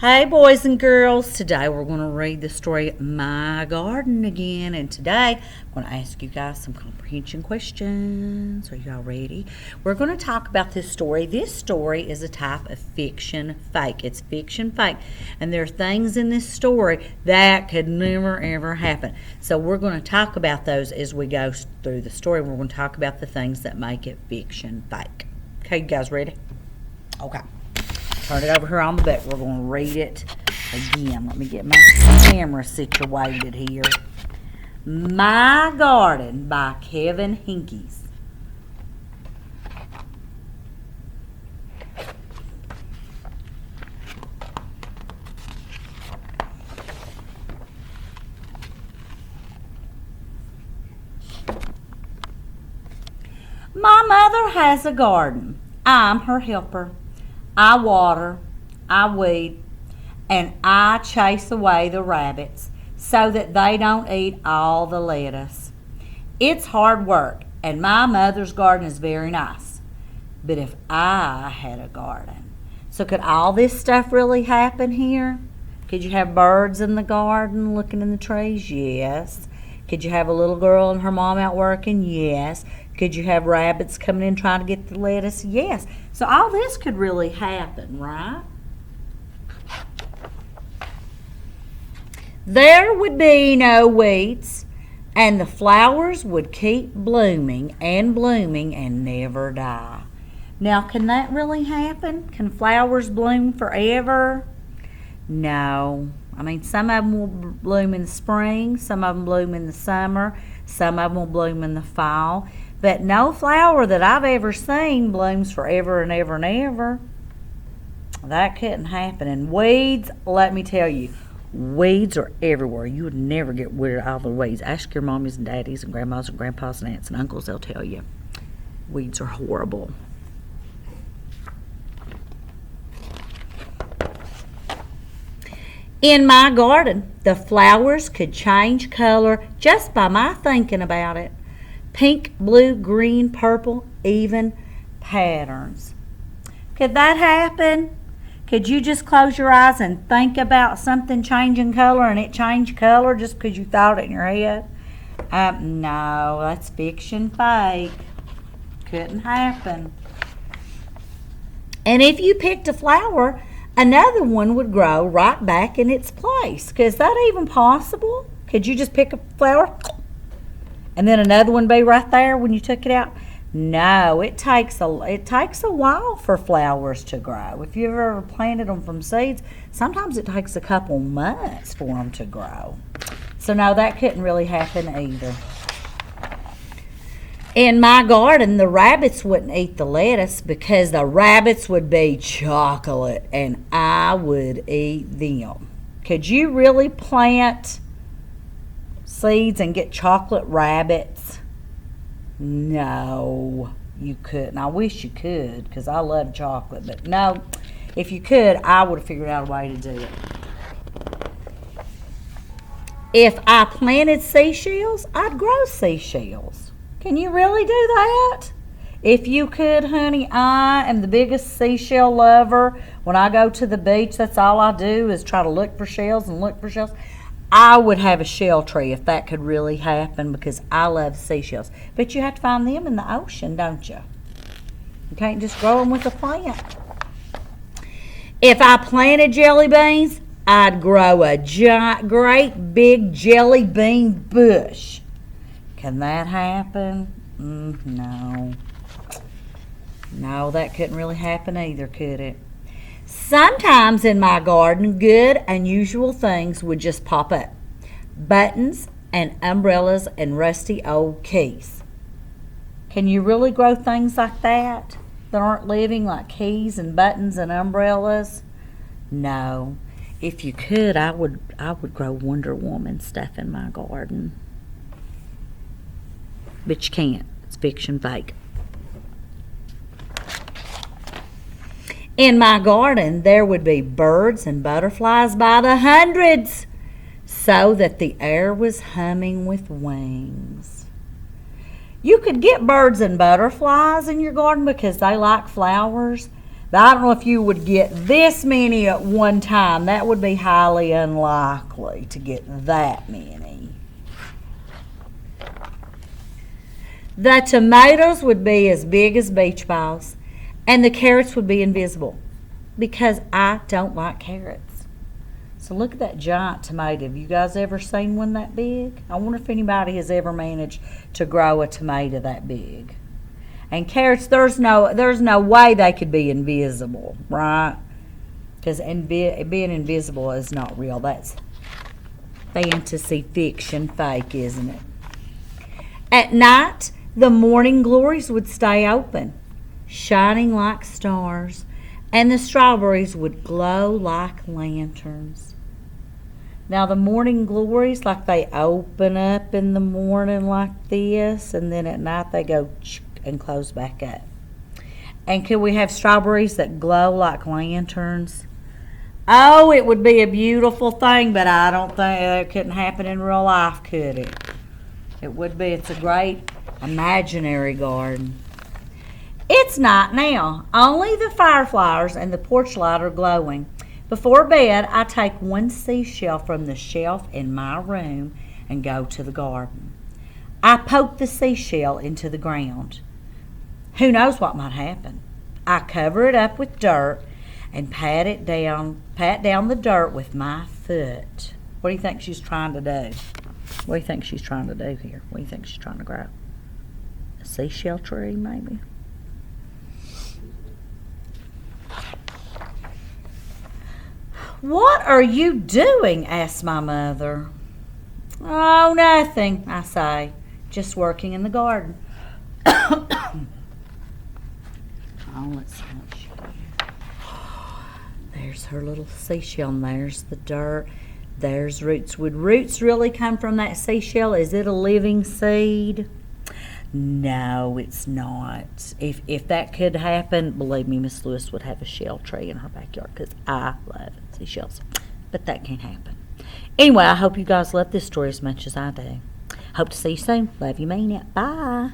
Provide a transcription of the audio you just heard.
Hey boys and girls, today we're going to read the story My Garden again, and today I'm going to ask you guys some comprehension questions. Are y'all ready? We're going to talk about this story. This story is a type of fiction fake. It's fiction fake, and there are things in this story that could never ever happen. So we're going to talk about those as we go through the story. We're going to talk about the things that make it fiction fake. Okay, you guys ready? Okay. Turn it over here on the back. We're going to read it again. Let me get my camera situated here. My Garden by Kevin Hinkes. My mother has a garden. I'm her helper. I water, I weed, and I chase away the rabbits so that they don't eat all the lettuce. It's hard work, and my mother's garden is very nice. But if I had a garden, so could all this stuff really happen here? Could you have birds in the garden looking in the trees? Yes. Could you have a little girl and her mom out working? Yes. Could you have rabbits coming in trying to get the lettuce? Yes. So all this could really happen, right? There would be no weeds, and the flowers would keep blooming and never die. Now, can that really happen? Can flowers bloom forever? No. I mean, some of them will bloom in the spring, some of them bloom in the summer, some of them will bloom in the fall. But no flower that I've ever seen blooms forever and ever and ever. That couldn't happen. And weeds, let me tell you, weeds are everywhere. You would never get rid of all the weeds. Ask your mommies and daddies and grandmas and grandpas and aunts and uncles. They'll tell you. Weeds are horrible. In my garden, the flowers could change color just by my thinking about it. Pink, blue, green, purple, even patterns. Could that happen? Could you just close your eyes and think about something changing color and it changed color just because you thought it in your head? No, that's fiction fake. Couldn't happen. And if you picked a flower, another one would grow right back in its place. Is that even possible? Could you just pick a flower and then another one be right there when you took it out? No, it takes a while for flowers to grow. If you've ever planted them from seeds, sometimes it takes a couple months for them to grow. So no, that couldn't really happen either. In my garden, the rabbits wouldn't eat the lettuce because the rabbits would be chocolate and I would eat them. Could you really plant seeds and get chocolate rabbits? No, you couldn't. I wish you could because I love chocolate, but no, if you could, I would have figured out a way to do it. If I planted seashells, I'd grow seashells. Can you really do that? If you could, honey, I am the biggest seashell lover. When I go to the beach, that's all I do is try to look for shells and look for shells. I would have a shell tree if that could really happen because I love seashells. But you have to find them in the ocean, don't you? You can't just grow them with a plant. If I planted jelly beans, I'd grow a giant, great big jelly bean bush. Can that happen? No. No, that couldn't really happen either, could it? Sometimes in my garden, good, unusual things would just pop up. Buttons and umbrellas and rusty old keys. Can you really grow things like that aren't living, like keys and buttons and umbrellas? No. If you could, I would grow Wonder Woman stuff in my garden. But you can't. It's fiction fake. In my garden, there would be birds and butterflies by the hundreds, so that the air was humming with wings. You could get birds and butterflies in your garden because they like flowers, But I don't know if you would get this many at one time. That would be highly unlikely to get that many. The tomatoes would be as big as beach balls, and the carrots would be invisible because I don't like carrots. So look at that giant tomato. Have you guys ever seen one that big? I wonder if anybody has ever managed to grow a tomato that big. And carrots, there's no way they could be invisible, right? Because being invisible is not real. That's fantasy fiction, fake, isn't it? At night, the morning glories would stay open, shining like stars, and the strawberries would glow like lanterns. Now the morning glories, like they open up in the morning like this, and then at night they go and close back up. And could we have strawberries that glow like lanterns? Oh, it would be a beautiful thing, but I don't think it couldn't happen in real life, could it? It would be. It's a great imaginary garden. It's night now. Only the fireflies and the porch light are glowing. Before bed, I take one seashell from the shelf in my room and go to the garden. I poke the seashell into the ground. Who knows what might happen? I cover it up with dirt and pat down the dirt with my foot. What do you think she's trying to do? What do you think she's trying to do here? What do you think she's trying to grow? A seashell tree, maybe? What are you doing? Asked my mother. Oh, nothing, I say. Just working in the garden. Oh, let's see what she did. There's her little seashell, and there's the dirt. There's roots. Would roots really come from that seashell? Is it a living seed? No, it's not. If that could happen, believe me, Miss Lewis would have a shell tree in her backyard because I love seashells. But that can't happen. Anyway, I hope you guys love this story as much as I do. Hope to see you soon. Love you, mean it. Bye.